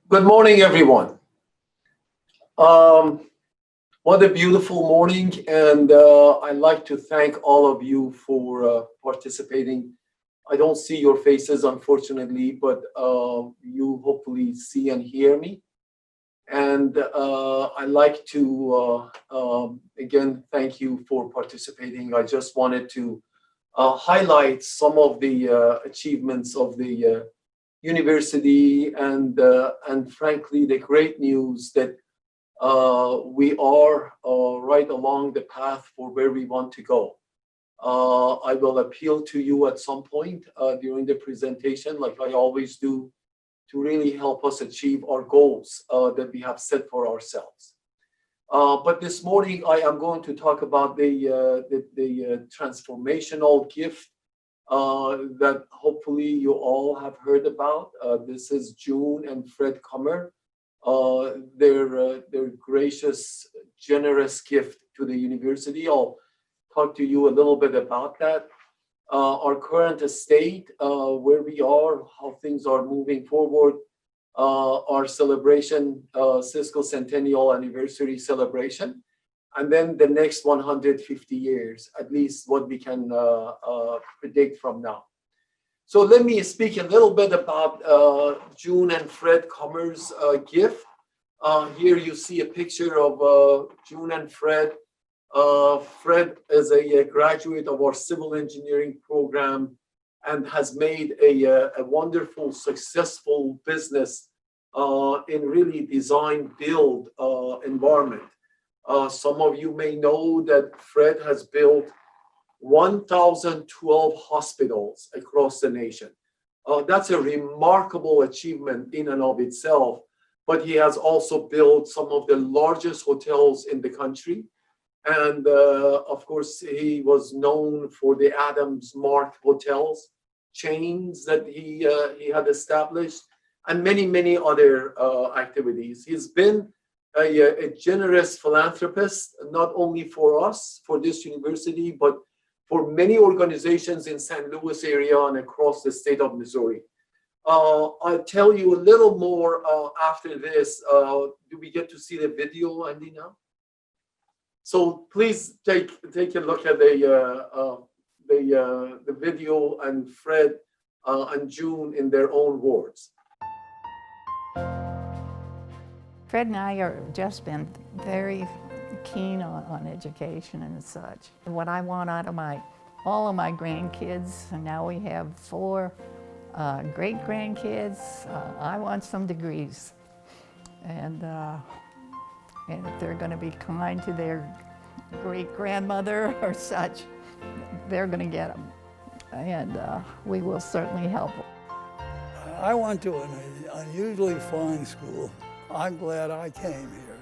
Good morning, everyone. Um, what a beautiful morning, and I'd like to thank all of you for participating. I don't see your faces, unfortunately, but you hopefully see and hear me. And I'd like to again thank you for participating. I just wanted to highlight some of the achievements of the university and frankly the great news that we are right along the path for where we want to go. I will appeal to you at some point during the presentation, like I always do, to really help us achieve our goals that we have set for ourselves. But this morning, I am going to talk about the transformational gift that hopefully you all have heard about. This is June and Fred Kummer. Their gracious, generous gift to the university. I'll talk to you a little bit about that. Our current state, where we are, how things are moving forward, our celebration, Cisco Centennial Anniversary celebration, and then the next 150 years, at least what we can predict from now. So let me speak a little bit about June and Fred Kummer's gift. Here you see a picture of June and Fred. Fred is a graduate of our civil engineering program and has made a wonderful, successful business in really design build environment. Some of you may know that Fred has built 1,012 hospitals across the nation. That's a remarkable achievement in and of itself, but he has also built some of the largest hotels in the country. And of course, he was known for the Adams Mark hotels chains that he had established, and many, many other activities. He's been a generous philanthropist, not only for us, for this university, but for many organizations in St. Louis area and across the state of Missouri. I'll tell you a little more after this. Do we get to see the video, Andy, now? So please take a look at the video and Fred and June in their own words. Fred and I are just been very keen on education and such. What I want out of all of my grandkids, and now we have 4 great grandkids. I want some degrees, and if they're going to be kind to their great grandmother or such, they're going to get them, and we will certainly help them. I went to an unusually fine school. I'm glad I came here.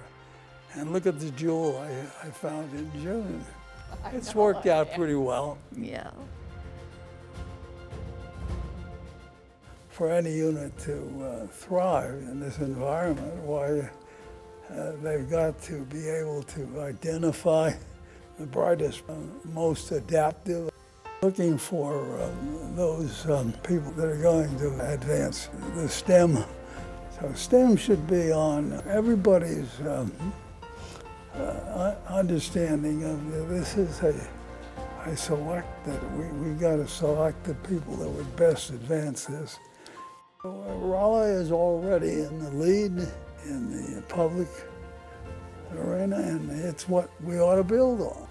And look at the jewel I found in June. It's worked out pretty well. Yeah. For any unit to thrive in this environment, why they've got to be able to identify the brightest, most adaptive, looking for those people that are going to advance the STEM. So STEM should be on everybody's understanding of this is I select that we got to select the people that would best advance this. So, Rolla is already in the lead in the public arena, and it's what we ought to build on.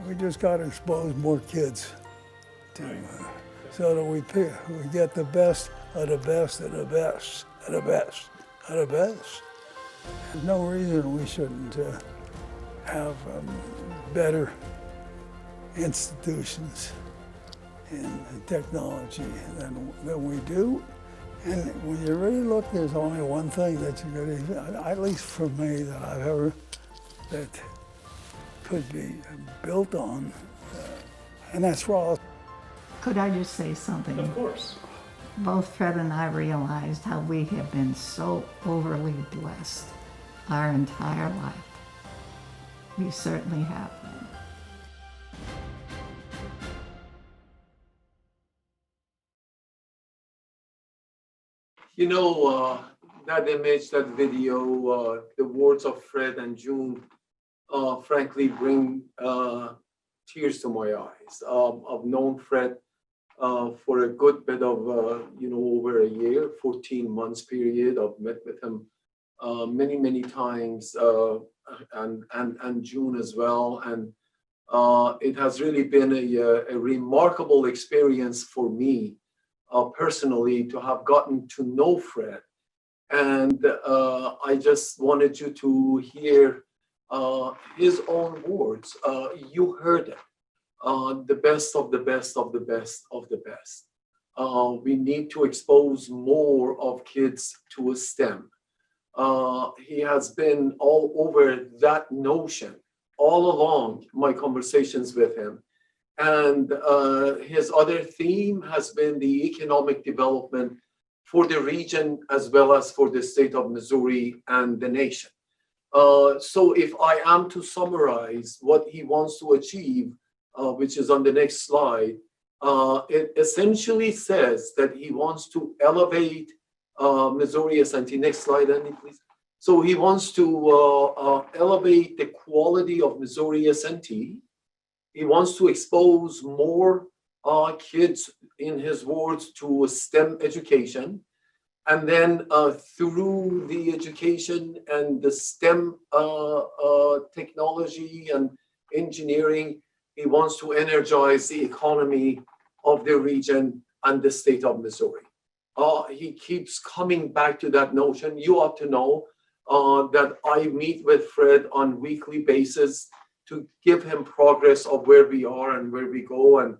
We just got to expose more kids to, so that we get the best of the best of the best of the best of the best. There's no reason we shouldn't have better institutions in technology than we do. And when you really look, there's only one thing that you could, at least for me, that could be built on, and that's Rolla. Could I just say something? Of course. Both Fred and I realized how we have been so overly blessed our entire life. We certainly have been. You know, that image, that video, the words of Fred and June, frankly, bring tears to my eyes. I've known Fred for a good bit of, over a year, 14 months period. I've met with him many, many times, and June as well. And it has really been a remarkable experience for me personally to have gotten to know Fred. And I just wanted you to hear his own words. You heard it. The best of the best of the best of the best. We need to expose more of kids to a STEM. He has been all over that notion all along my conversations with him. And his other theme has been the economic development for the region as well as for the state of Missouri and the nation. So if I am to summarize what he wants to achieve, which is on the next slide, it essentially says that he wants to elevate Missouri S&T. Next slide, Andy, please. So he wants to elevate the quality of Missouri S&T. He wants to expose more kids, in his words, to STEM education. And then through the education and the STEM technology and engineering, he wants to energize the economy of the region and the state of Missouri. He keeps coming back to that notion. You ought to know that I meet with Fred on a weekly basis to give him progress of where we are and where we go and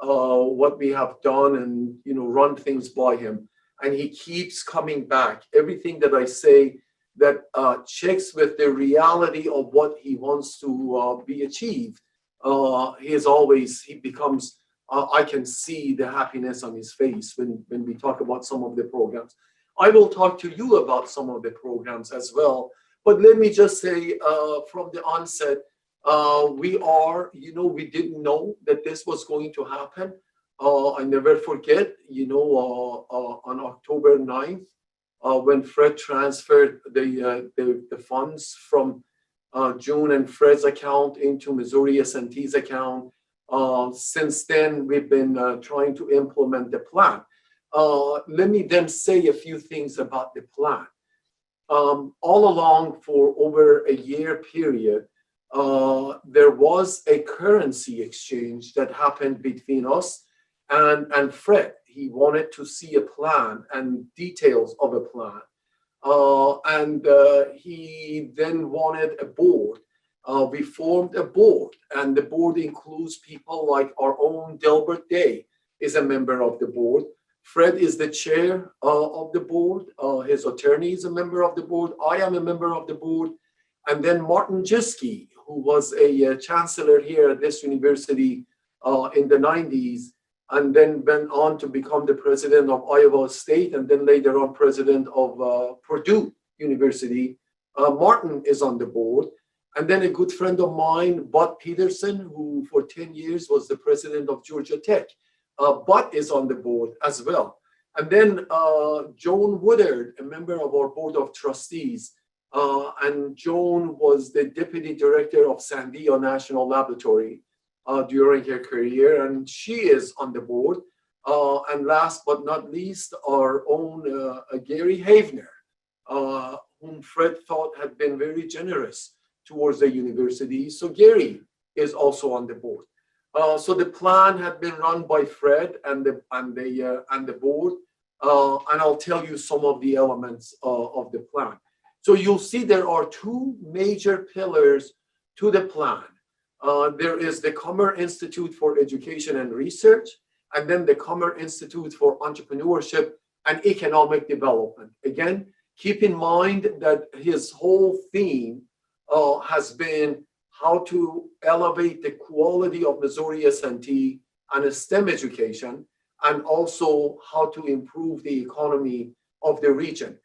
what we have done, and run things by him. And he keeps coming back. Everything that I say that checks with the reality of what he wants to be achieved, he becomes, I can see the happiness on his face when we talk about some of the programs. I will talk to you about some of the programs as well. But let me just say from the onset, we didn't know that this was going to happen. I never forget, on October 9th, when Fred transferred the funds from June and Fred's account into Missouri S&T's account. Since then, we've been trying to implement the plan. Let me then say a few things about the plan. All along for over a year period, there was a currency exchange that happened between us and Fred. He wanted to see a plan and details of a plan. And he then wanted a board. We formed a board, and the board includes people like our own Delbert Day is a member of the board. Fred is the chair of the board. His attorney is a member of the board. I am a member of the board. And then Martin Jiske, who was a chancellor here at this university in the 90s, and then went on to become the president of Iowa State, and then later on president of Purdue University. Martin is on the board. And then a good friend of mine, Bud Peterson, who for 10 years was the president of Georgia Tech. Bud is on the board as well. And then Joan Woodard, a member of our board of trustees. And Joan was the deputy director of Sandia National Laboratory during her career, and she is on the board. And last but not least, our own Gary Havner, whom Fred thought had been very generous towards the university. So Gary is also on the board. So the plan had been run by Fred and the board, and I'll tell you some of the elements of the plan. So you'll see there are two major pillars to the plan. There is the Comer Institute for Education and Research, and then the Comer Institute for Entrepreneurship and Economic Development. Again, keep in mind that his whole theme has been how to elevate the quality of Missouri S&T and STEM education, and also how to improve the economy of the region.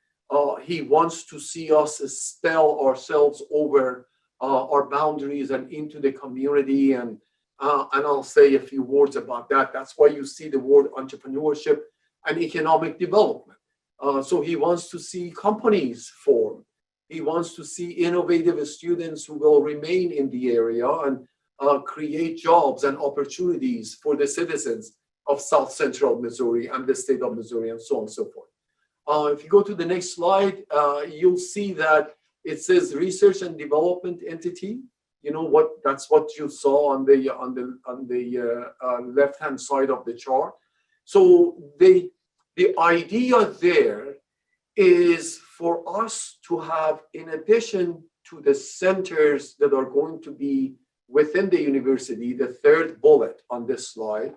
He wants to see us expel ourselves over our boundaries and into the community, and I'll say a few words about that. That's why you see the word entrepreneurship and economic development. So he wants to see companies form. He wants to see innovative students who will remain in the area and create jobs and opportunities for the citizens of South Central Missouri and the state of Missouri, and so on and so forth. If you go to the next slide, you'll see that it says research and development entity. You know what? That's what you saw on the left-hand side of the chart. So the idea there is for us to have, in addition to the centers that are going to be within the university, the third bullet on this slide,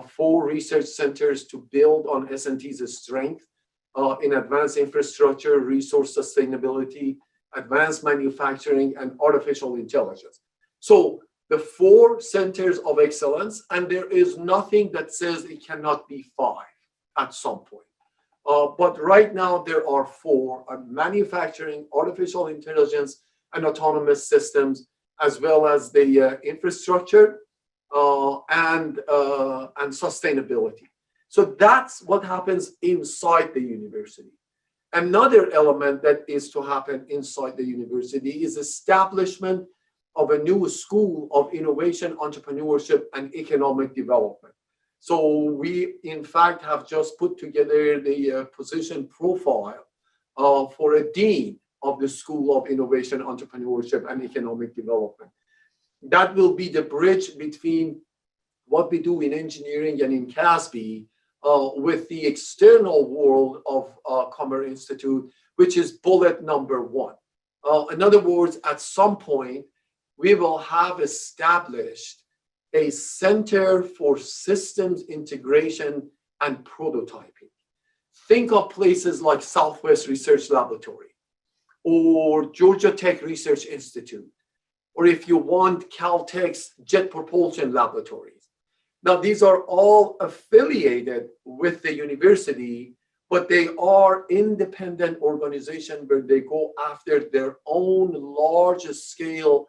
4 research centers to build on S&T's strength in advanced infrastructure, resource sustainability, advanced manufacturing, and artificial intelligence. So the 4 centers of excellence, and there is nothing that says it cannot be 5 at some point. But right now there are 4: manufacturing, artificial intelligence, and autonomous systems, as well as the infrastructure and sustainability. So that's what happens inside the university. Another element that is to happen inside the university is establishment of a new school of innovation, entrepreneurship, and economic development. So we, in fact, have just put together the position profile for a dean of the School of Innovation, Entrepreneurship, and Economic Development. That will be the bridge between what we do in engineering and in CASB with the external world of Comer Institute, which is bullet number 1. In other words, at some point, we will have established a center for systems integration and prototyping. Think of places like Southwest Research Laboratory or Georgia Tech Research Institute, or if you want, Caltech's Jet Propulsion Laboratories. Now, these are all affiliated with the university, but they are independent organizations where they go after their own large-scale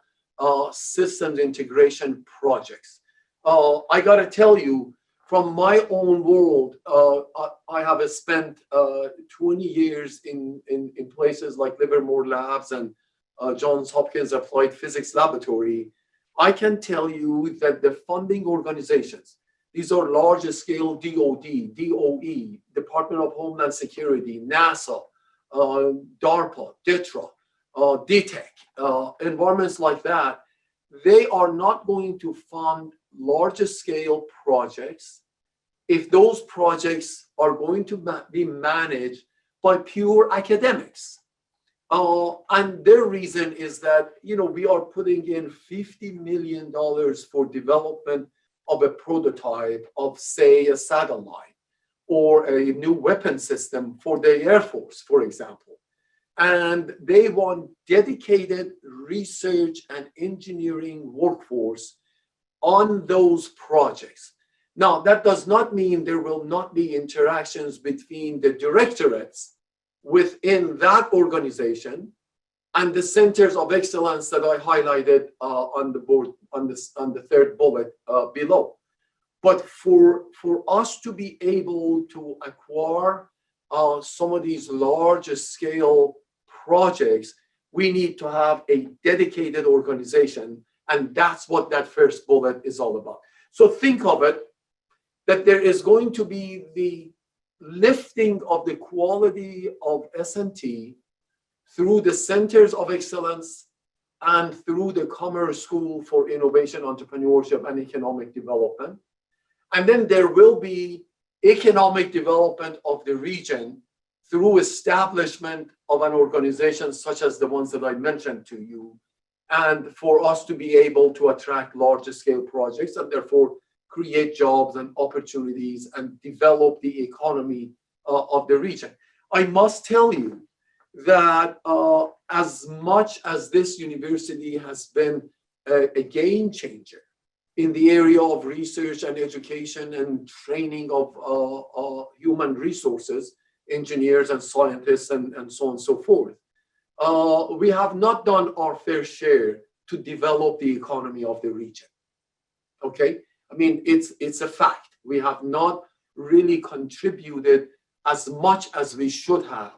systems integration projects. I got to tell you, from my own world, I have spent 20 years in places like Livermore Labs and Johns Hopkins Applied Physics Laboratory. I can tell you that the funding organizations, these are large-scale DOD, DOE, Department of Homeland Security, NASA, DARPA, DITRA, DTEC, environments like that, they are not going to fund large-scale projects if those projects are going to be managed by pure academics. And their reason is that, we are putting in $50 million for development of a prototype of, say, a satellite or a new weapon system for the Air Force, for example. And they want dedicated research and engineering workforce on those projects. Now, that does not mean there will not be interactions between the directorates within that organization and the centers of excellence that I highlighted on the board, on the third bullet below. But for us to be able to acquire some of these large-scale projects, we need to have a dedicated organization, and that's what that first bullet is all about. So think of it that there is going to be the lifting of the quality of S&T through the centers of excellence and through the Comer School for Innovation, Entrepreneurship, and Economic Development. And then there will be economic development of the region through establishment of an organization such as the ones that I mentioned to you, and for us to be able to attract larger scale projects and therefore create jobs and opportunities and develop the economy of the region. I must tell you that as much as this university has been a game changer in the area of research and education and training of human resources, engineers and scientists and so on and so forth, we have not done our fair share to develop the economy of the region. Okay? I mean, it's a fact. We have not really contributed as much as we should have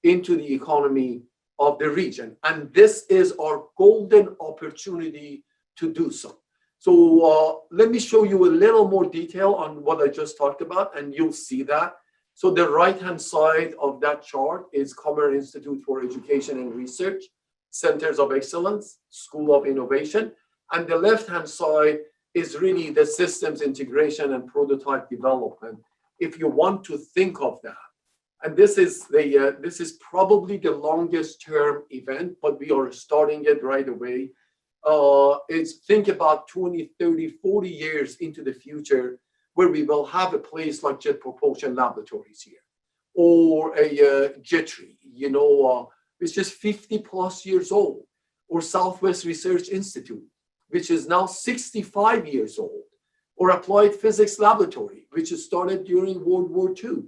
into the economy of the region. And this is our golden opportunity to do so. So let me show you a little more detail on what I just talked about, and you'll see that. So the right-hand side of that chart is Comer Institute for Education and Research, Centers of Excellence, School of Innovation. And the left-hand side is really the systems integration and prototype development, if you want to think of that. And this is probably the longest term event, but we are starting it right away. Is think about 20, 30, 40 years into the future, where we will have a place like Jet Propulsion Laboratories here, or a JETRI, which is 50 plus years old, or Southwest Research Institute, which is now 65 years old, or Applied Physics Laboratory, which is started during World War II.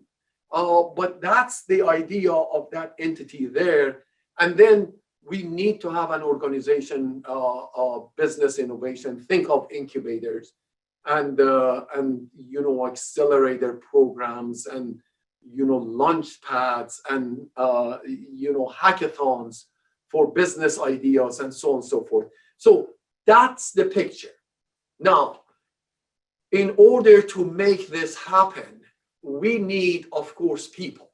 But that's the idea of that entity there. And then we need to have an organization, business innovation, think of incubators and accelerator programs and, launch pads and, hackathons for business ideas and so on and so forth. So that's the picture. Now, in order to make this happen, we need, of course, people.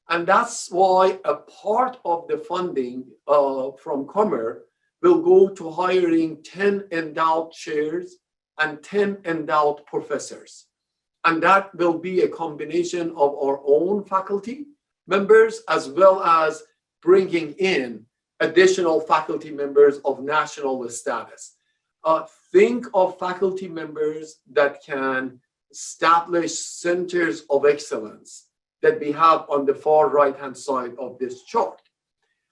And that's why a part of the funding from Comer will go to hiring 10 endowed chairs and 10 endowed professors. And that will be a combination of our own faculty members, as well as bringing in additional faculty members of national status. Think of faculty members that can establish centers of excellence that we have on the far right-hand side of this chart.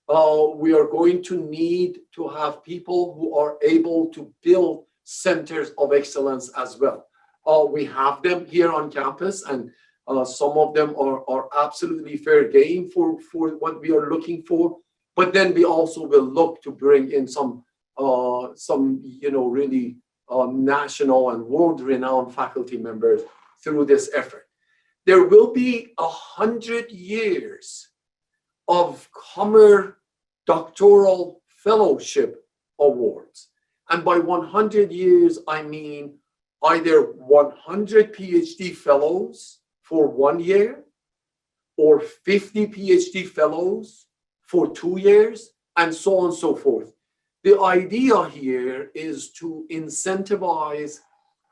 We are going to need to have people who are able to build centers of excellence as well. We have them here on campus, and some of them are absolutely fair game for what we are looking for. But then we also will look to bring in some really national and world-renowned faculty members through this effort. There will be 100 years of Comer doctoral fellowship awards. And by 100 years, I mean either 100 PhD fellows for 1 year, or 50 PhD fellows for 2 years, and so on and so forth. The idea here is to incentivize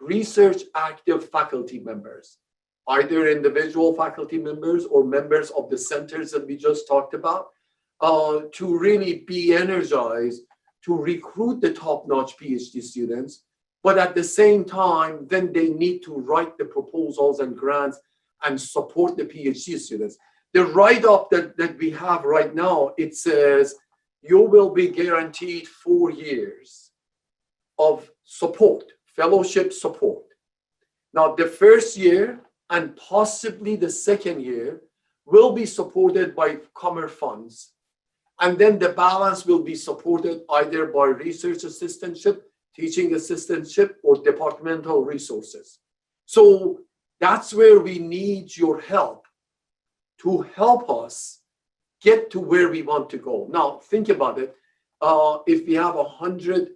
research active faculty members, either individual faculty members or members of the centers that we just talked about, to really be energized to recruit the top-notch PhD students. But at the same time, then they need to write the proposals and grants and support the PhD students. The write-up that we have right now, it says, you will be guaranteed 4 years of support, fellowship support. Now, the first year and possibly the second year will be supported by Comer funds. And then the balance will be supported either by research assistantship, teaching assistantship, or departmental resources. So that's where we need your help to help us get to where we want to go. Now, think about it. If we have 100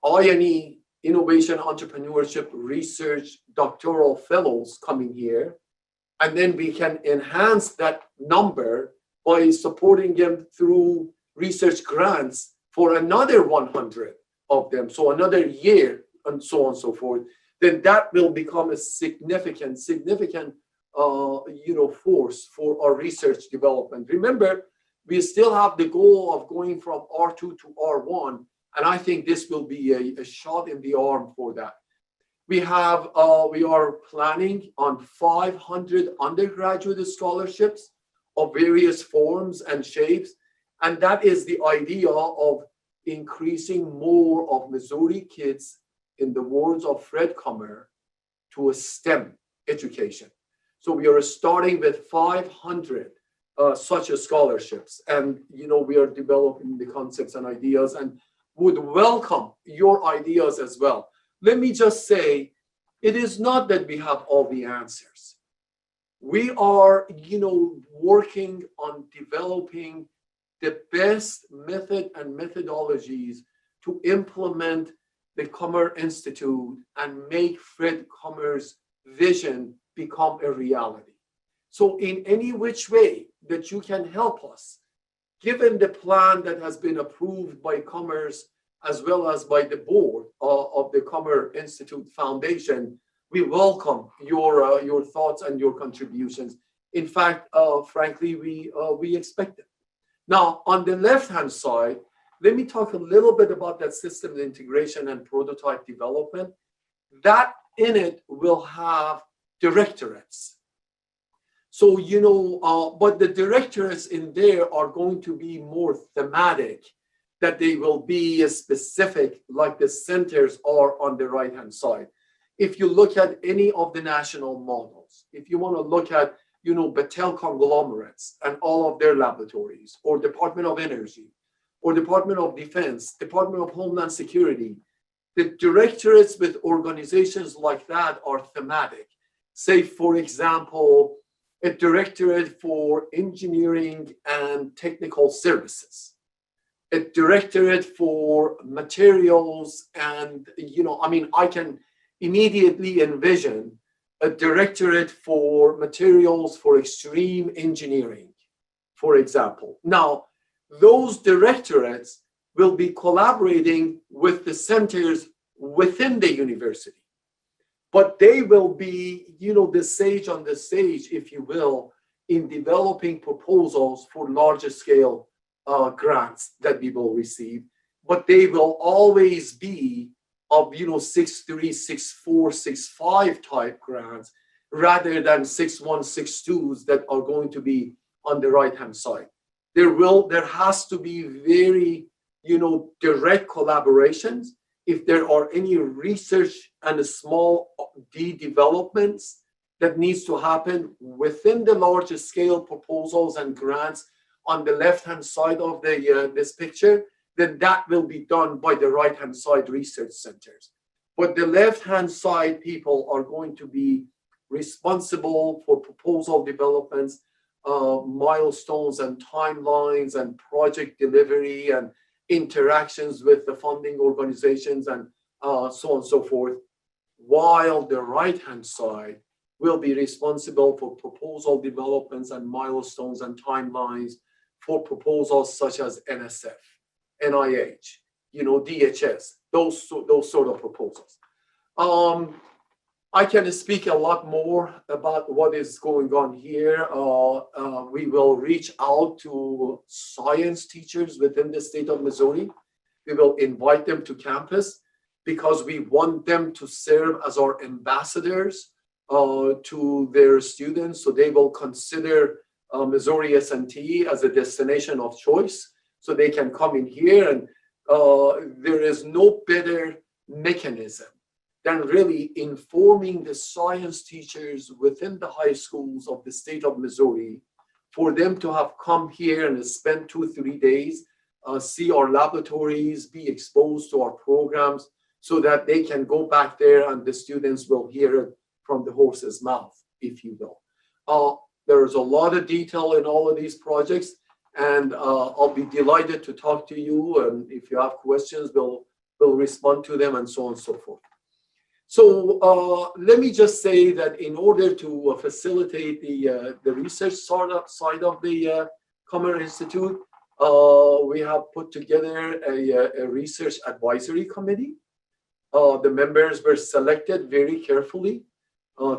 I&E, innovation, entrepreneurship, research, doctoral fellows coming here, and then we can enhance that number by supporting them through research grants for another 100 of them, so another year, and so on and so forth, then that will become a significant force for our research development. Remember, we still have the goal of going from R2 to R1, and I think this will be a shot in the arm for that. We are planning on 500 undergraduate scholarships of various forms and shapes, and that is the idea of increasing more of Missouri kids, in the words of Fred Comer, to a STEM education. So we are starting with 500 such scholarships, and we are developing the concepts and ideas, and would welcome your ideas as well. Let me just say, it is not that we have all the answers. We are, working on developing the best method and methodologies to implement the Comer Institute and make Fred Comer's vision become a reality. So in any which way that you can help us, given the plan that has been approved by Commerce as well as by the board of the Comer Institute Foundation, we welcome your thoughts and your contributions. In fact, frankly, we expect it. Now, on the left-hand side, let me talk a little bit about that systems integration and prototype development. That in it will have directorates. So, but the directorates in there are going to be more thematic, that they will be specific, like the centers are on the right-hand side. If you look at any of the national models, if you want to look at, Battelle conglomerates and all of their laboratories, or Department of Energy, or Department of Defense, Department of Homeland Security, the directorates with organizations like that are thematic. Say, for example, a directorate for engineering and technical services, a directorate for materials, and, I can immediately envision a directorate for materials for extreme engineering, for example. Now, those directorates will be collaborating with the centers within the university, but they will be, the sage on the stage, if you will, in developing proposals for larger scale grants that we will receive. But they will always be of 6.3, 6.4, 6.5 type grants, rather than 6.1, 6.2s that are going to be on the right hand side. There has to be very direct collaborations. If there are any research and small D developments that needs to happen within the larger scale proposals and grants on the left hand side of this picture, then that will be done by the right-hand side research centers. But the left-hand side people are going to be responsible for proposal developments, milestones and timelines and project delivery and interactions with the funding organizations and so on and so forth, while the right-hand side will be responsible for proposal developments and milestones and timelines for proposals such as NSF, NIH, DHS, those sort of proposals. I can speak a lot more about what is going on here. We will reach out to science teachers within the state of Missouri. We will invite them to campus because we want them to serve as our ambassadors to their students, so they will consider Missouri S&T as a destination of choice. So they can come in here, and there is no better mechanism than really informing the science teachers within the high schools of the state of Missouri, for them to have come here and spend 2-3 days, see our laboratories, be exposed to our programs, so that they can go back there and the students will hear it from the horse's mouth, if you will. There's a lot of detail in all of these projects, and I'll be delighted to talk to you. And if you have questions, we'll respond to them, and so on and so forth. So let me just say that in order to facilitate the research side of the Comer Institute, we have put together a research advisory committee. The members were selected very carefully,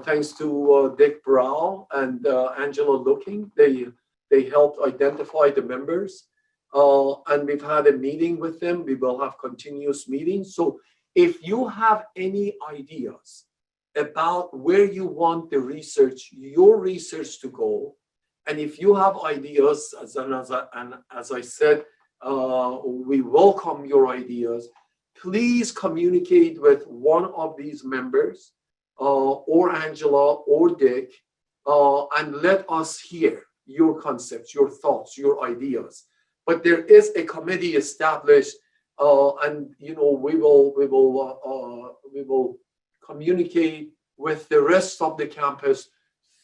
thanks to Dick Brow and Angela Looking. They helped identify the members, and we've had a meeting with them. We will have continuous meetings. So if you have any ideas about where you want the research, your research to go, and if you have ideas, as I said, we welcome your ideas. Please communicate with one of these members, or Angela or Dick, and let us hear your concepts, your thoughts, your ideas. But there is a committee established, and we will communicate with the rest of the campus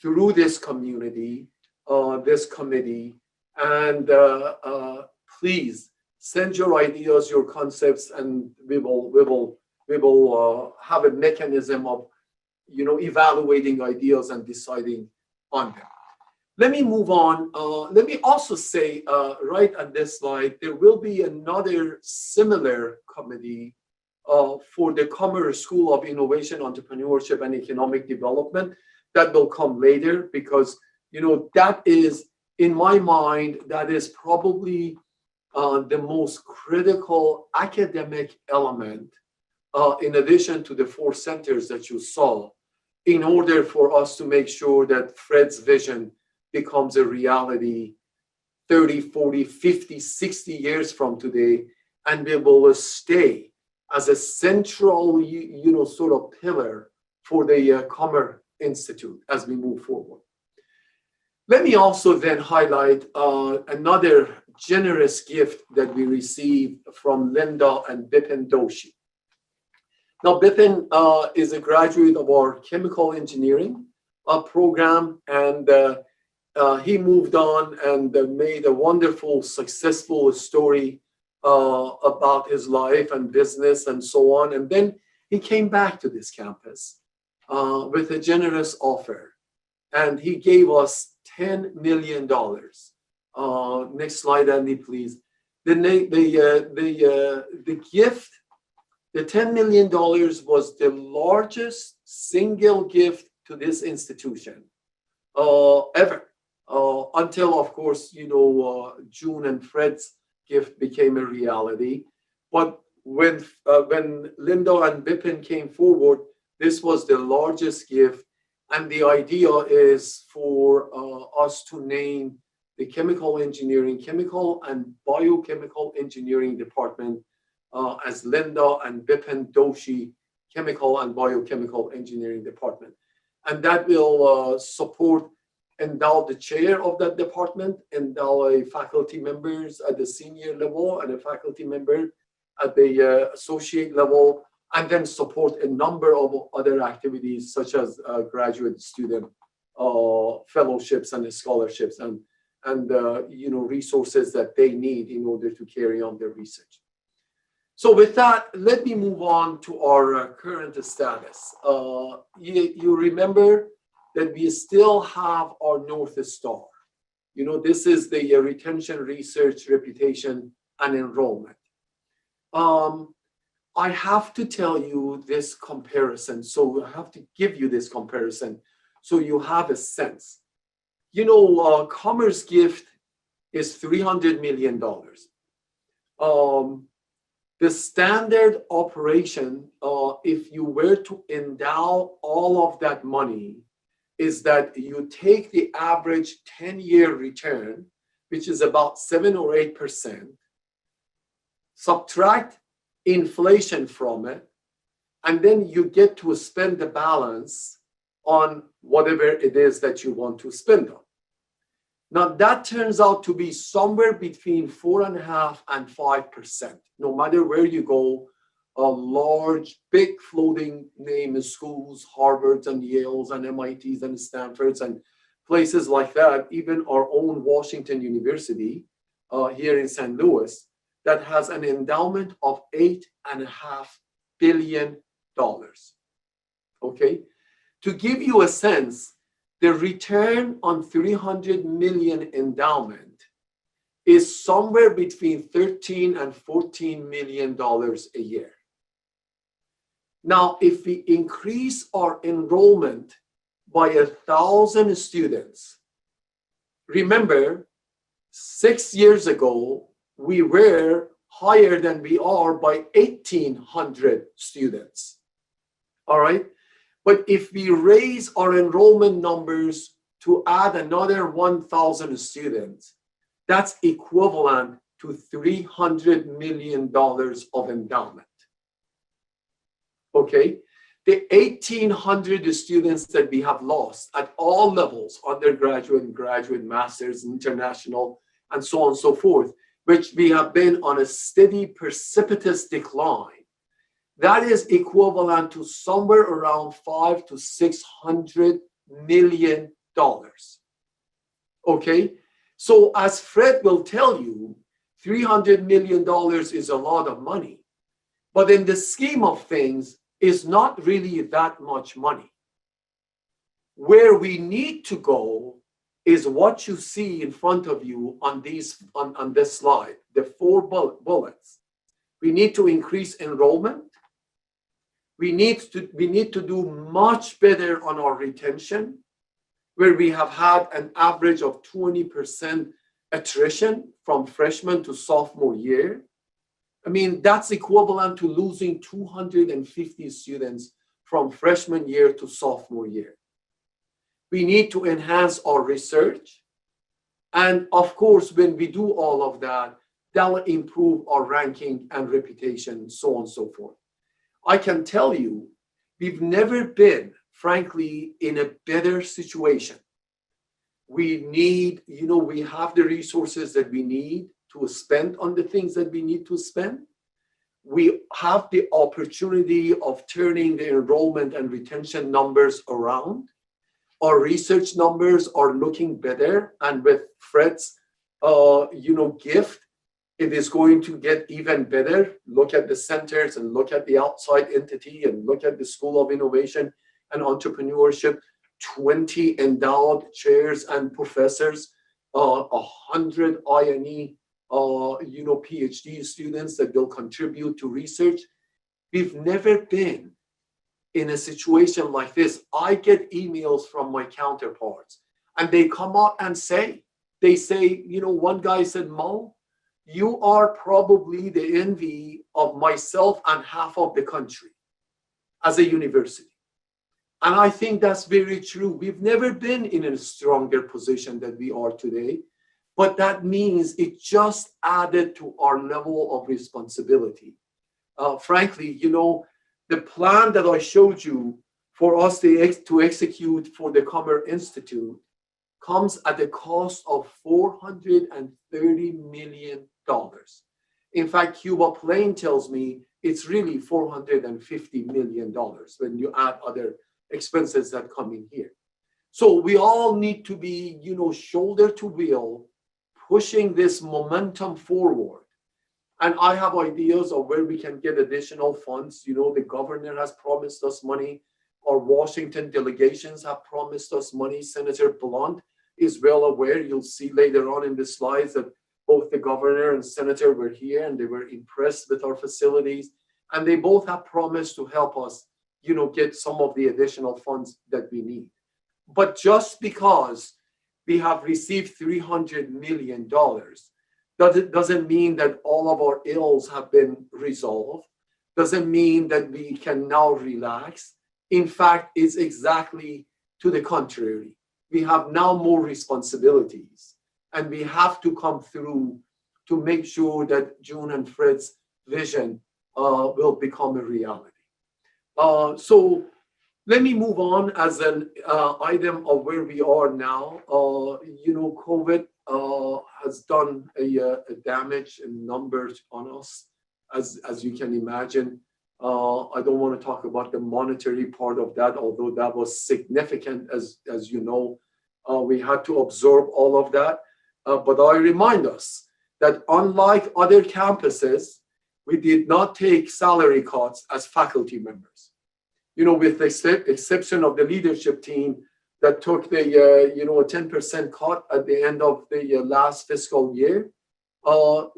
through this community, this committee, and please send your ideas, your concepts, and we will have a mechanism of evaluating ideas and deciding on them. Let me move on. Let me also say right on this slide, there will be another similar committee for the Commerce School of Innovation, Entrepreneurship, and Economic Development that will come later, because that is, in my mind, that is probably the most critical academic element, in addition to the 4 centers that you saw, in order for us to make sure that Fred's vision becomes a reality 30, 40, 50, 60 years from today, and we will stay as a central, sort of pillar for the Commerce Institute as we move forward. Let me also then highlight another generous gift that we received from Linda and Bipin Doshi. Now, Bipin is a graduate of our chemical engineering program, and he moved on and made a wonderful, successful story about his life and business and so on. And then he came back to this campus with a generous offer, and he gave us $10 million. Next slide, Andy, please. The gift, the $10 million was the largest single gift to this institution ever, until, of course, June and Fred's gift became a reality. But when Linda and Bipin came forward, this was the largest gift. And the idea is for us to name the chemical and biochemical engineering department as Linda and Bipin Doshi Chemical and Biochemical Engineering Department. And that will support, endow the chair of that department, endow a faculty members at the senior level and a faculty member at the associate level, and then support a number of other activities such as graduate student fellowships and scholarships and resources that they need in order to carry on their research. So with that, let me move on to our current status. You remember that we still have our North Star. This is the retention, research, reputation, and enrollment. I have to tell you this comparison. So I have to give you this comparison so you have a sense. Commerce gift is $300 million. The standard operation, if you were to endow all of that money, is that you take the average 10-year return, which is about 7 or 8%, subtract inflation from it, and then you get to spend the balance on whatever it is that you want to spend on. Now, that turns out to be somewhere between 4.5% and 5%. No matter where you go, large, big floating name schools, Harvards and Yales and MITs and Stanfords and places like that, even our own Washington University here in St. Louis, that has an endowment of $8.5 billion. Okay? To give you a sense, the return on 300 million endowment is somewhere between $13 and $14 million a year. Now, if we increase our enrollment by 1,000 students, remember, 6 years ago, we were higher than we are by 1,800 students. All right? But if we raise our enrollment numbers to add another 1,000 students, that's equivalent to $300 million of endowment. Okay? The 1,800 students that we have lost at all levels, undergraduate and graduate, master's, international, and so on and so forth, which we have been on a steady, precipitous decline, that is equivalent to somewhere around $500 to $600 million Okay, so as Fred will tell you, $300 million is a lot of money, but in the scheme of things, is not really that much money. Where we need to go is what you see in front of you on this slide, the four bullets. We need to increase enrollment. We need to do much better on our retention, where we have had an average of 20% attrition from freshman to sophomore year. I mean, that's equivalent to losing 250 students from freshman year to sophomore year. We need to enhance our research. And of course, when we do all of that, that'll improve our ranking and reputation, so on and so forth. I can tell you, we've never been, frankly, in a better situation. We need, we have the resources that we need to spend on the things that we need to spend. We have the opportunity of turning the enrollment and retention numbers around. Our research numbers are looking better, and with Fred's, gift, it is going to get even better. Look at the centers and look at the outside entity and look at the School of Innovation and Entrepreneurship, 20 endowed chairs and professors, 100 INE, PhD students that will contribute to research. We've never been in a situation like this. I get emails from my counterparts, and they come out and say, one guy said, Mo, you are probably the envy of myself and half of the country as a university. And I think that's very true. We've never been in a stronger position than we are today, but that means it just added to our level of responsibility. Frankly, the plan that I showed you for us to execute for the Comer Institute comes at a cost of $430 million. In fact, Cuba Plain tells me it's really $450 million when you add other expenses that come in here. So we all need to be, shoulder to wheel, pushing this momentum forward. And I have ideas of where we can get additional funds. The governor has promised us money. Our Washington delegations have promised us money. Senator Blunt is well aware. You'll see later on in the slides that both the governor and senator were here, and they were impressed with our facilities. And they both have promised to help us, get some of the additional funds that we need. But just because we have received $300 million, doesn't mean that all of our ills have been resolved, doesn't mean that we can now relax. In fact, it's exactly to the contrary. We have now more responsibilities, and we have to come through to make sure that June and Fred's vision will become a reality. So let me move on as an item of where we are now. COVID has done a damage in numbers on us, as you can imagine. I don't want to talk about the monetary part of that, although that was significant, as you know. We had to absorb all of that. But I remind us that unlike other campuses, we did not take salary cuts as faculty members. With the exception of the leadership team that took the a 10% cut at the end of the last fiscal year,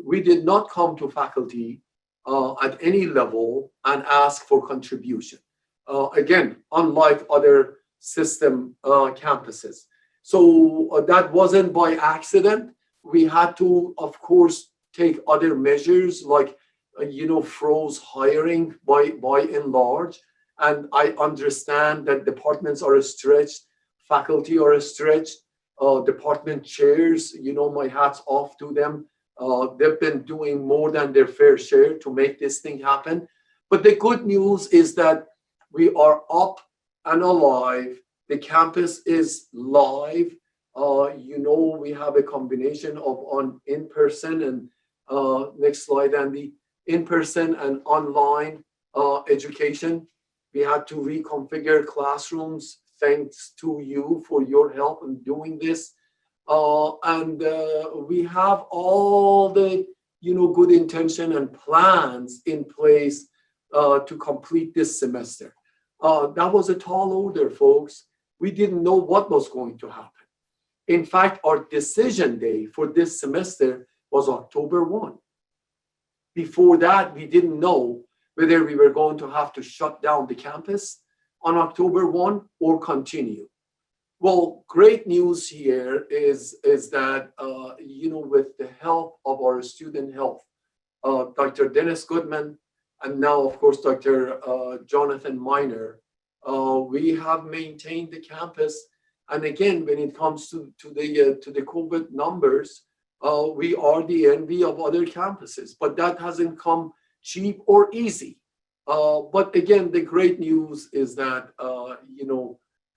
we did not come to faculty at any level and ask for contribution. Again, unlike other system campuses. So that wasn't by accident. We had to, of course, take other measures like, froze hiring by and large. And I understand that departments are stretched, faculty are stretched, department chairs, my hat's off to them. They've been doing more than their fair share to make this thing happen. But the good news is that we are up and alive. The campus is live. We have a combination of in-person and next slide, Andy, in-person and online education. We had to reconfigure classrooms, thanks to you for your help in doing this. And we have all the good intention and plans in place to complete this semester. That was a tall order, folks. We didn't know what was going to happen. In fact, our decision day for this semester was October 1. Before that, we didn't know whether we were going to have to shut down the campus on October 1 or continue. Well, great news here is that, with the help of our student health, Dr. Dennis Goodman, and now, of course, Dr. Jonathan Miner, we have maintained the campus. And again, when it comes to the COVID numbers, we are the envy of other campuses, but that hasn't come cheap or easy. But again, the great news is that,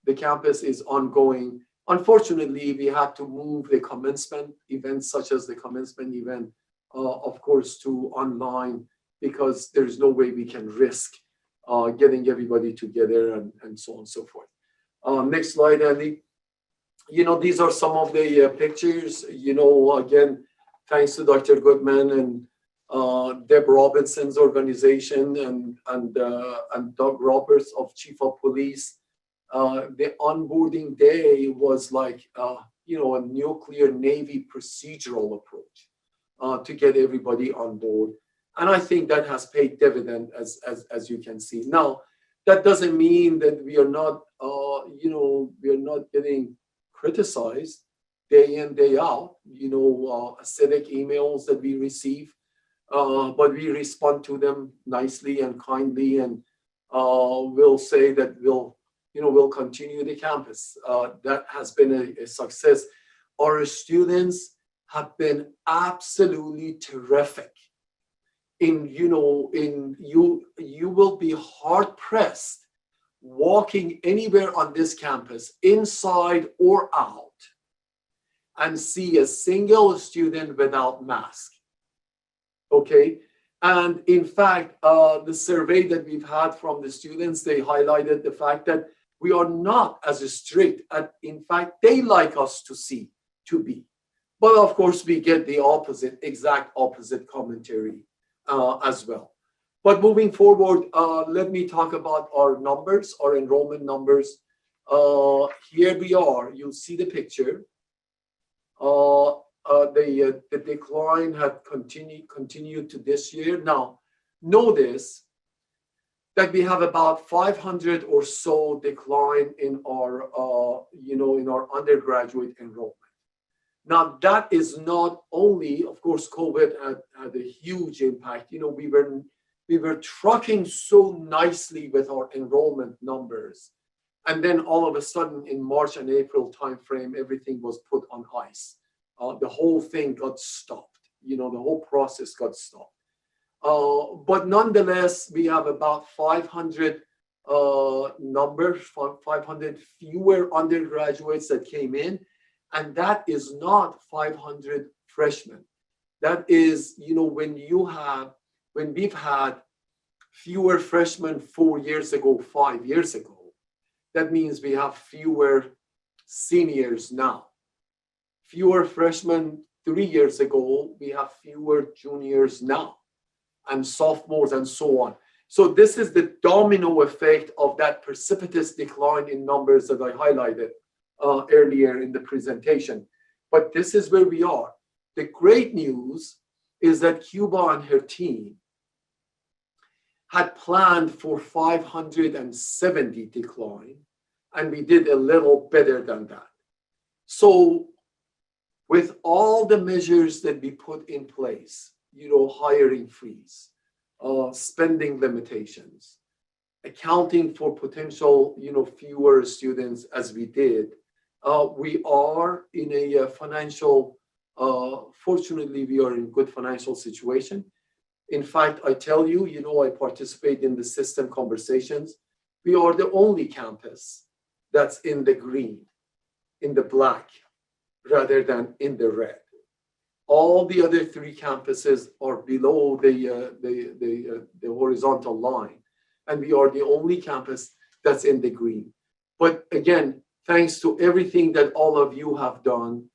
the campus is ongoing. Unfortunately, we had to move the commencement events, such as the commencement event, of course, to online, because there's no way we can risk getting everybody together and so on and so forth. Next slide, Andy. These are some of the pictures. Again, thanks to Dr. Goodman and Deb Robinson's organization and Doug Roberts of Chief of Police. The onboarding day was like, a nuclear Navy procedural approach to get everybody on board. And I think that has paid dividend, as you can see. Now, that doesn't mean that we are not, we are not getting criticized day in, day out, acidic emails that we receive, but we respond to them nicely and kindly, and we'll say that we'll continue the campus. That has been a success. Our students have been absolutely terrific. You will be hard pressed walking anywhere on this campus, inside or out, and see a single student without mask. Okay. And in fact, the survey that we've had from the students, they highlighted the fact that we are not as strict as, in fact, they like us to be. But of course, we get the exact opposite commentary as well. But moving forward, let me talk about our numbers, our enrollment numbers. Here we are. You'll see the picture. The decline had continued to this year. Now, notice that we have about 500 or so decline in our, in our undergraduate enrollment. Now, that is not only, of course, COVID had a huge impact. We were trucking so nicely with our enrollment numbers. And then all of a sudden in March and April timeframe, everything was put on ice. The whole thing got stopped. The whole process got stopped. But nonetheless, we have about 500 500 fewer undergraduates that came in. And that is not 500 freshmen. That is, when we've had fewer freshmen 4 years ago, 5 years ago, that means we have fewer seniors now. Fewer freshmen 3 years ago, we have fewer juniors now, and sophomores and so on. So this is the domino effect of that precipitous decline in numbers that I highlighted earlier in the presentation. But this is where we are. The great news is that Cuba and her team had planned for 570 decline, and we did a little better than that. So with all the measures that we put in place, hiring freeze, spending limitations, accounting for potential, fewer students as we did, we are in a financial, fortunately, we are in good financial situation. In fact, I tell you, I participate in the system conversations. We are the only campus that's in the green, in the black, rather than in the red. All the other three campuses are below the horizontal line, and we are the only campus that's in the green. But again, thanks to everything that all of you have done,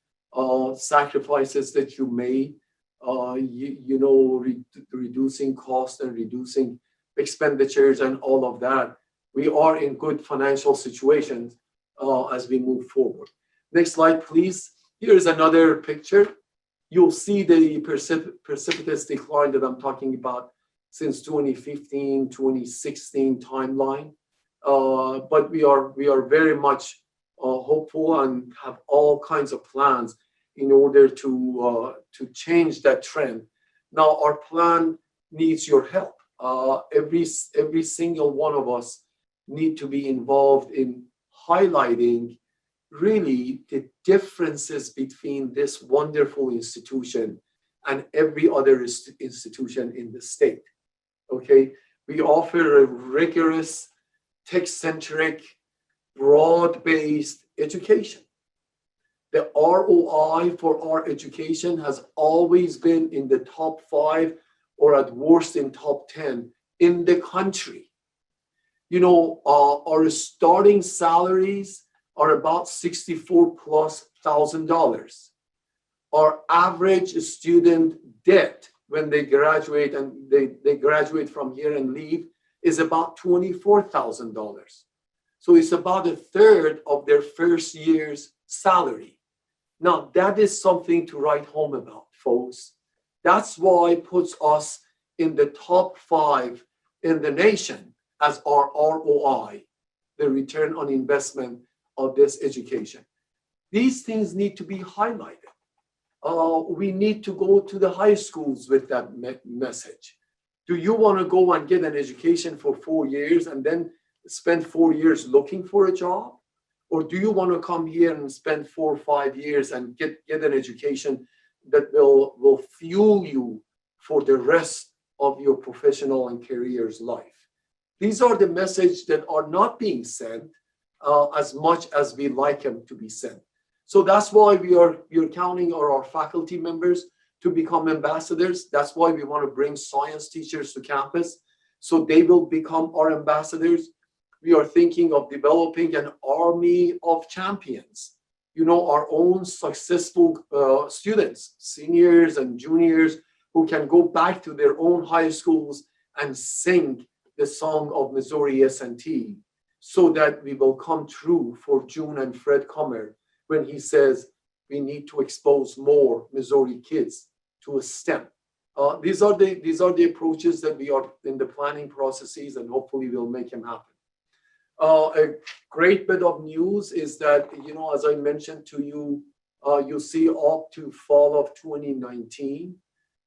sacrifices that you made, reducing costs and reducing expenditures and all of that, we are in good financial situations as we move forward. Next slide, please. Here's another picture. You'll see the precipitous decline that I'm talking about since 2015, 2016 timeline. But we are very much hopeful and have all kinds of plans in order to change that trend. Now, our plan needs your help. Every single one of us need to be involved in highlighting really the differences between this wonderful institution and every other institution in the state. Okay, we offer a rigorous, tech-centric, broad-based education. The ROI for our education has always been in the top 5 or at worst in top 10 in the country. Our starting salaries are about $64,000+. Our average student debt when they graduate and they graduate from here and leave is about $24,000. So it's about a third of their first year's salary. Now, that is something to write home about, folks. That's why it puts us in the top 5 in the nation as our ROI, the return on investment of this education. These things need to be highlighted. We need to go to the high schools with that message. Do you want to go and get an education for 4 years and then spend 4 years looking for a job? Or do you want to come here and spend 4 or 5 years and get an education that will fuel you for the rest of your professional and career's life? These are the messages that are not being sent as much as we like them to be sent. So that's why we're counting on our faculty members to become ambassadors. That's why we want to bring science teachers to campus so they will become our ambassadors. We are thinking of developing an army of champions, our own successful students, seniors and juniors who can go back to their own high schools and sing the song of Missouri S&T so that we will come true for June and Fred Comer when he says we need to expose more Missouri kids to a STEM. These are the approaches that we are in the planning processes, and hopefully we'll make them happen. A great bit of news is that, as I mentioned to you, you see up to fall of 2019,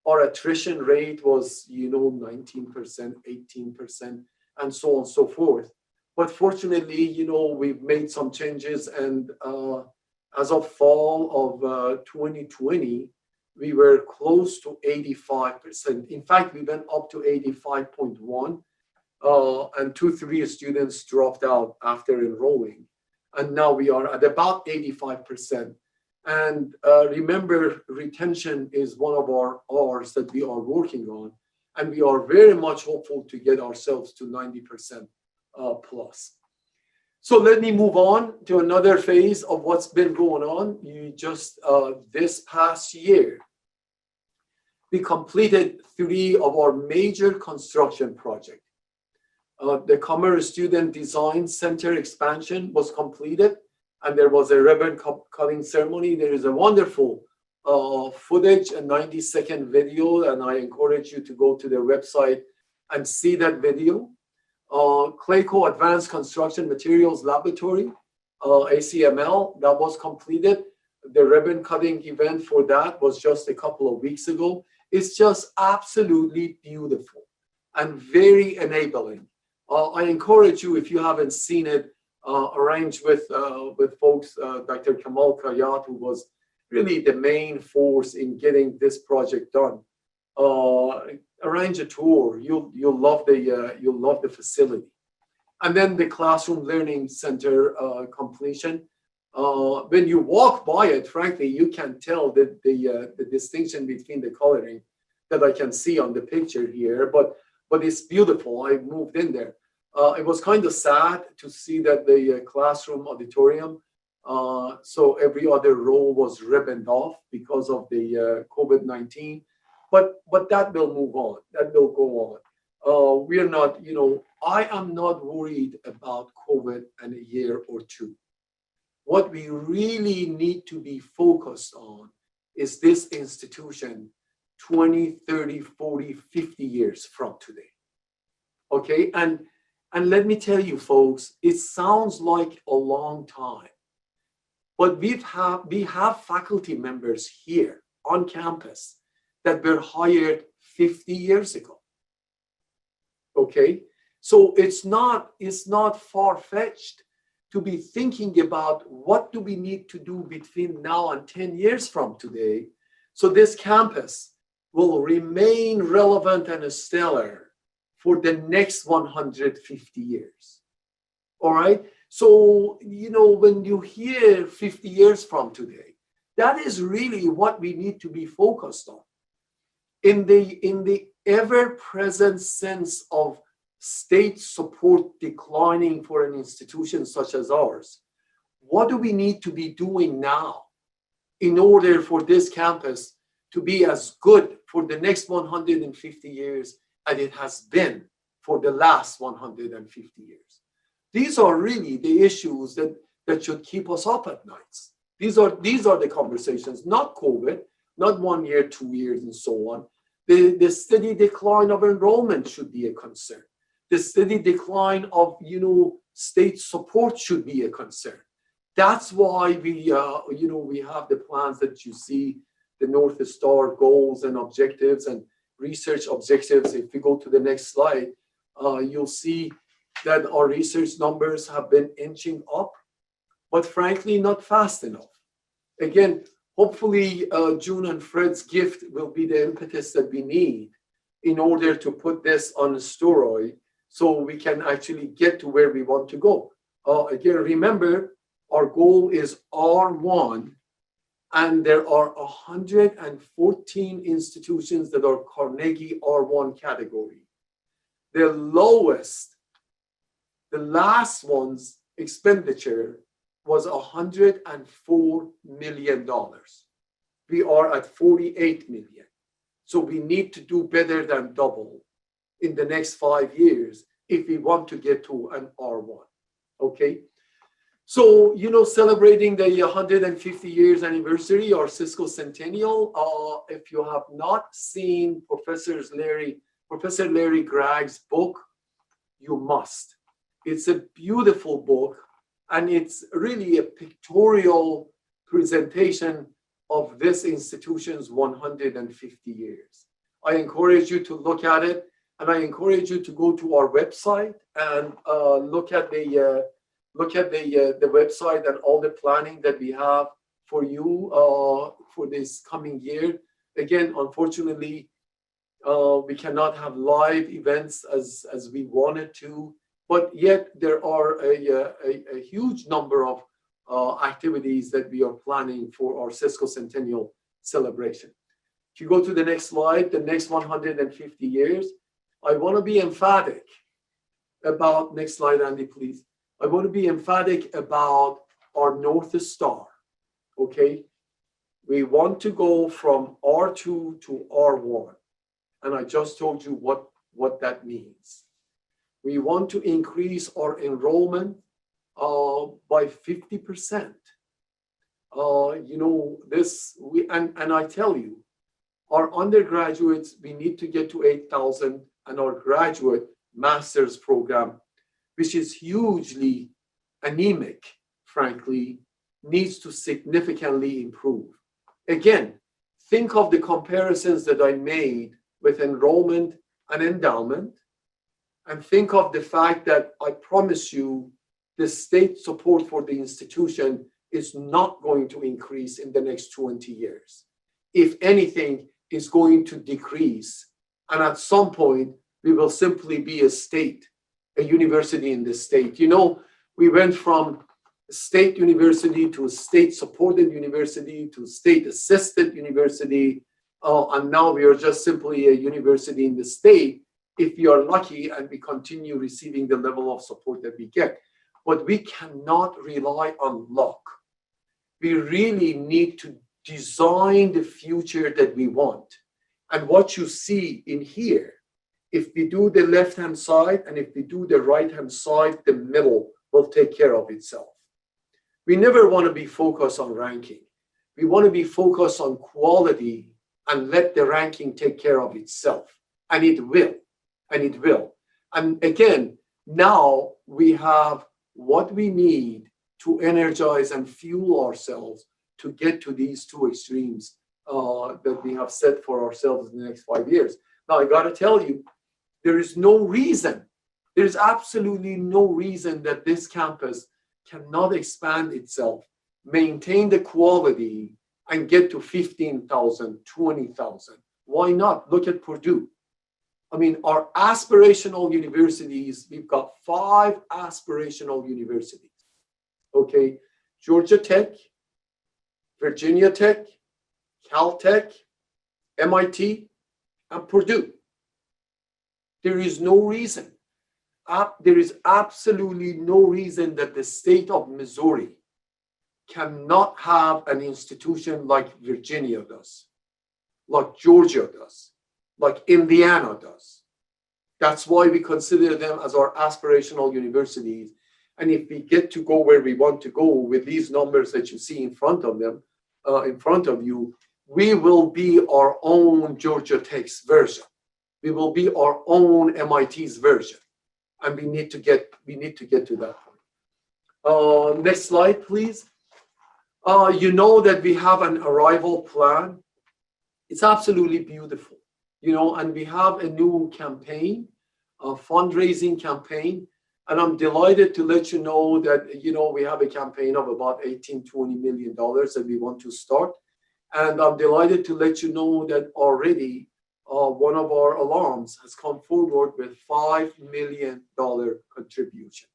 our attrition rate was, 19%, 18%, and so on and so forth. But fortunately, we've made some changes, and as of fall of 2020, we were close to 85%. In fact, we went up to 85.1, and 2-3 students dropped out after enrolling. And now we are at about 85%. And remember, retention is one of our R's that we are working on. And we are very much hopeful to get ourselves to 90% plus. So let me move on to another phase of what's been going on. This past year, we completed 3 of our major construction projects. The Comer Student Design Center expansion was completed, and there was a ribbon cutting ceremony. There is a wonderful footage, a 90-second video, and I encourage you to go to their website and see that video. Clayco Advanced Construction Materials Laboratory, ACML, that was completed. The ribbon cutting event for that was just a couple of weeks ago. It's just absolutely beautiful and very enabling. I encourage you, if you haven't seen it, arrange with folks, Dr. Kamal Kayat, who was really the main force in getting this project done. Arrange a tour. You'll love the facility. And then the classroom learning center completion. When you walk by it, frankly, you can tell that the distinction between the coloring that I can see on the picture here, but it's beautiful. I moved in there. It was kind of sad to see that the classroom auditorium, so every other row was ribboned off because of the COVID-19. But that will move on. That will go on. We are not, I am not worried about COVID in a year or two. What we really need to be focused on is this institution 20, 30, 40, 50 years from today. Okay, and let me tell you, folks, it sounds like a long time, but we have faculty members here on campus that were hired 50 years ago. Okay, so it's not far-fetched to be thinking about what do we need to do between now and 10 years from today, so this campus will remain relevant and stellar for the next 150 years. All right. So, when you hear 50 years from today, that is really what we need to be focused on. In the ever-present sense of state support declining for an institution such as ours, what do we need to be doing now in order for this campus to be as good for the next 150 years as it has been for the last 150 years? These are really the issues that should keep us up at nights. These are the conversations, not COVID, not 1 year, 2 years, and so on. The steady decline of enrollment should be a concern. The steady decline of state support should be a concern. That's why we have the plans that you see, the North Star goals and objectives and research objectives. If we go to the next slide, you'll see that our research numbers have been inching up, but frankly, not fast enough. Again, hopefully, June and Fred's gift will be the impetus that we need in order to put this on a steroid so we can actually get to where we want to go. Again, remember, our goal is R1, and there are 114 institutions that are Carnegie R1 category. The lowest, the last one's expenditure was $104 million. We are at 48 million. So we need to do better than double in the next 5 years if we want to get to an R1. Okay. So, celebrating the 150 years anniversary or Cisco Centennial, if you have not seen Professor Larry Gregg's book, you must. It's a beautiful book, and it's really a pictorial presentation of this institution's 150 years. I encourage you to look at it, and I encourage you to go to our website and look at the website and all the planning that we have for you for this coming year. Again, unfortunately, we cannot have live events as we wanted to, but yet there are a huge number of activities that we are planning for our Cisco Centennial celebration. If you go to the next slide, the next 150 years, I want to be emphatic about, next slide, Andy, please. I want to be emphatic about our North Star, okay? We want to go from R2 to R1, and I just told you what that means. We want to increase our enrollment by 50%. And I tell you, our undergraduates, we need to get to 8,000, and our graduate master's program, which is hugely anemic, frankly, needs to significantly improve. Again, think of the comparisons that I made with enrollment and endowment, and think of the fact that I promise you the state support for the institution is not going to increase in the next 20 years. If anything, it's going to decrease. And at some point, we will simply be a university in the state. We went from a state university to a state-supported university to a state-assisted university, and now we are just simply a university in the state. if we are lucky and we continue receiving the level of support that we get. But we cannot rely on luck. We really need to design the future that we want. And what you see in here, if we do the left-hand side and if we do the right-hand side, the middle will take care of itself. We never want to be focused on ranking. We want to be focused on quality and let the ranking take care of itself. And it will. And it will. And again, now we have what we need to energize and fuel ourselves to get to these two extremes that we have set for ourselves in the next 5 years. Now, I got to tell you, there is no reason, there is absolutely no reason that this campus cannot expand itself, maintain the quality, and get to 15,000, 20,000. Why not? Look at Purdue. I mean, our aspirational universities, we've got 5 aspirational universities. Okay, Georgia Tech, Virginia Tech, Caltech, MIT, and Purdue. There is no reason, there is absolutely no reason that the state of Missouri cannot have an institution like Virginia does, like Georgia does, like Indiana does. That's why we consider them as our aspirational universities. And if we get to go where we want to go with these numbers that you see in front of them, in front of you, we will be our own Georgia Tech's version. We will be our own MIT's version. And we need to get to that point. Next slide, please. You know that we have an arrival plan. It's absolutely beautiful, you know, and we have a new campaign, a fundraising campaign. And I'm delighted to let you know that, you know, we have a campaign of about $18-20 million that we want to start. And I'm delighted to let you know that already one of our alums has come forward with $5 million contribution.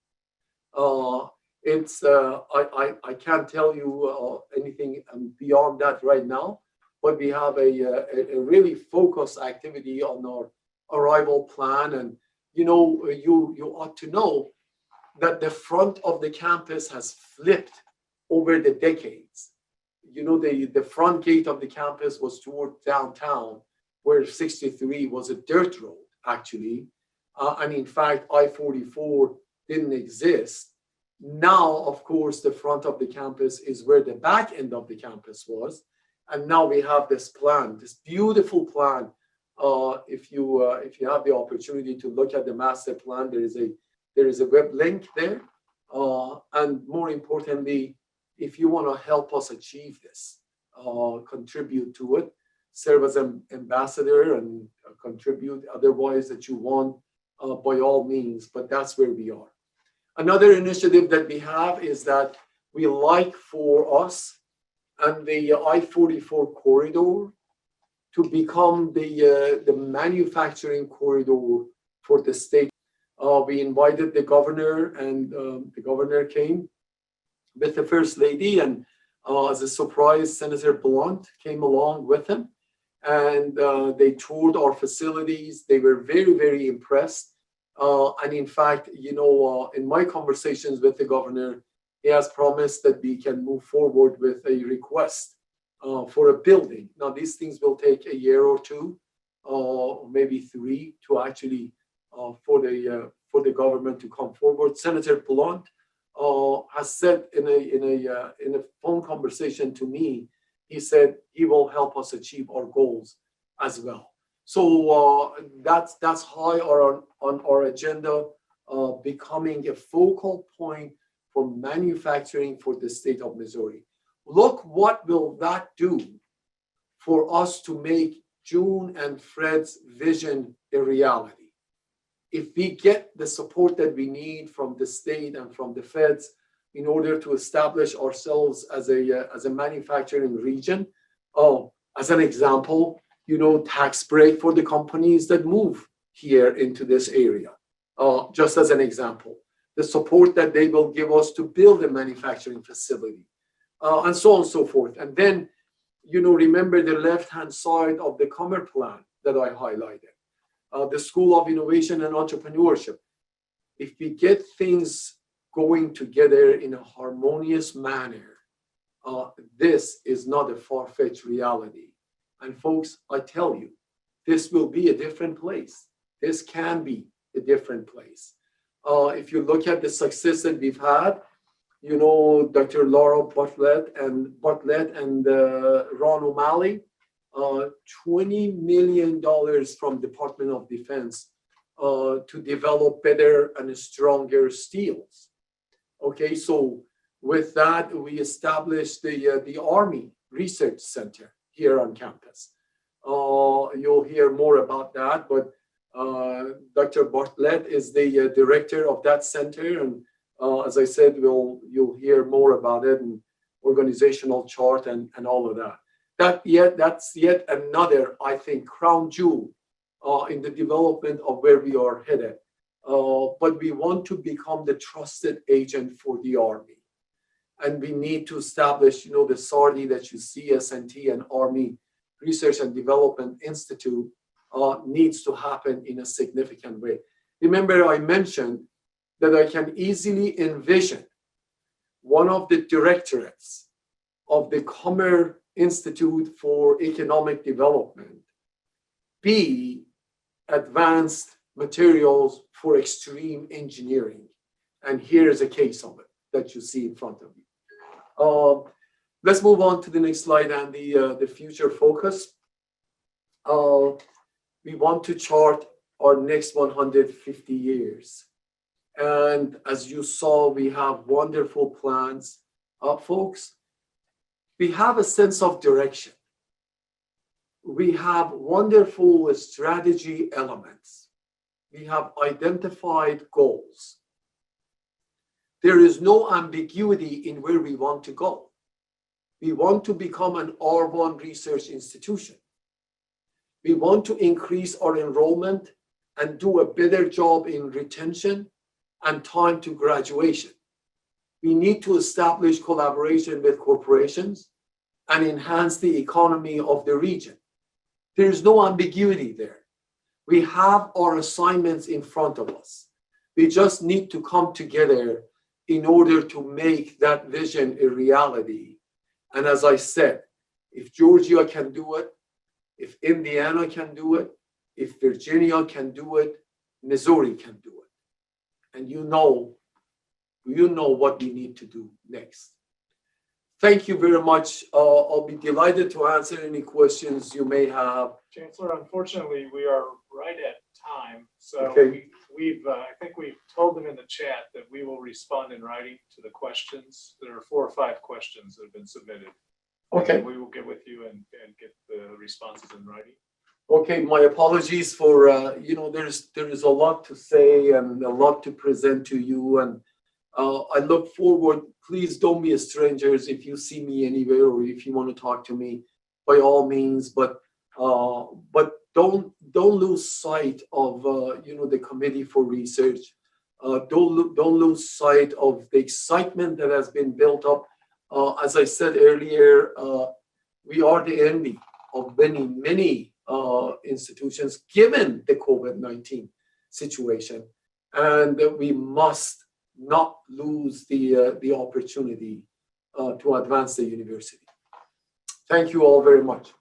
I can't tell you anything beyond that right now, but we have a really focused activity on our arrival plan. And you know, you ought to know that the front of the campus has flipped over the decades. You know, the front gate of the campus was toward downtown, where 63 was a dirt road, actually. And in fact, I-44 didn't exist. Now, of course, the front of the campus is where the back end of the campus was. And now we have this plan, this beautiful plan. If you have the opportunity to look at the master plan, there is a web link there. And more importantly, if you want to help us achieve this, contribute to it, serve as an ambassador and contribute otherwise that you want, by all means, but that's where we are. Another initiative that we have is that we like for us and the I-44 corridor to become the manufacturing corridor for the state. We invited the governor, and the governor came with the first lady, and as a surprise, Senator Blunt came along with him, and they toured our facilities. They were very, very impressed. And in fact, you know, in my conversations with the governor, he has promised that we can move forward with a request for a building. Now, these things will take a year or two, maybe 3, to actually for the government to come forward. Senator Blunt has said in a phone conversation to me, he said he will help us achieve our goals as well. So that's high on our agenda, becoming a focal point for manufacturing for the state of Missouri. Look, what will that do for us to make June and Fred's vision a reality? If we get the support that we need from the state and from the feds in order to establish ourselves as a manufacturing region, as an example, you know, tax break for the companies that move here into this area, just as an example, the support that they will give us to build a manufacturing facility, and so on and so forth. And then, you know, remember the left-hand side of the Comer plan that I highlighted. the School of Innovation and Entrepreneurship. If we get things going together in a harmonious manner, this is not a far-fetched reality. And folks, I tell you, this will be a different place. This can be a different place. If you look at the success that we've had, you know, Dr. Laura Bartlett and Ron O'Malley, $20 million from Department of Defense to develop better and stronger steels. Okay, so with that, we established the Army Research Center here on campus. You'll hear more about that, but Dr. Bartlett is the director of that center, and as I said, you'll hear more about it and organizational chart and all of that. That's yet another, I think, crown jewel in the development of where we are headed. But we want to become the trusted agent for the Army. And we need to establish, you know, the SARDI that you see, SNT and Army Research and Development Institute needs to happen in a significant way. Remember, I mentioned that I can easily envision one of the directorates of the Comer Institute for Economic Development be advanced materials for extreme engineering. And here's a case of it that you see in front of you. Let's move on to the next slide and the future focus. We want to chart our next 150 years. And as you saw, we have wonderful plans. Folks, we have a sense of direction. We have wonderful strategy elements. We have identified goals. There is no ambiguity in where we want to go. We want to become an R1 research institution. We want to increase our enrollment and do a better job in retention and time to graduation. We need to establish collaboration with corporations and enhance the economy of the region. There is no ambiguity there. We have our assignments in front of us. We just need to come together in order to make that vision a reality. And as I said, if Georgia can do it, if Indiana can do it, if Virginia can do it, Missouri can do it. And you know what we need to do next. Thank you very much. I'll be delighted to answer any questions you may have. Chancellor, unfortunately, we are right at time. So Okay. I think we've told them in the chat that we will respond in writing to the questions. There are 4 or 5 questions that have been submitted. Okay. And we will get with you and get the responses in writing. Okay, my apologies for, there is a lot to say and a lot to present to you. And I look forward, please don't be strangers if you see me anywhere or if you want to talk to me, by all means, but don't lose sight of, the Committee for Research. Don't lose sight of the excitement that has been built up. As I said earlier, we are the envy of many institutions given the COVID-19 situation, and we must not lose the opportunity to advance the university. Thank you all very much.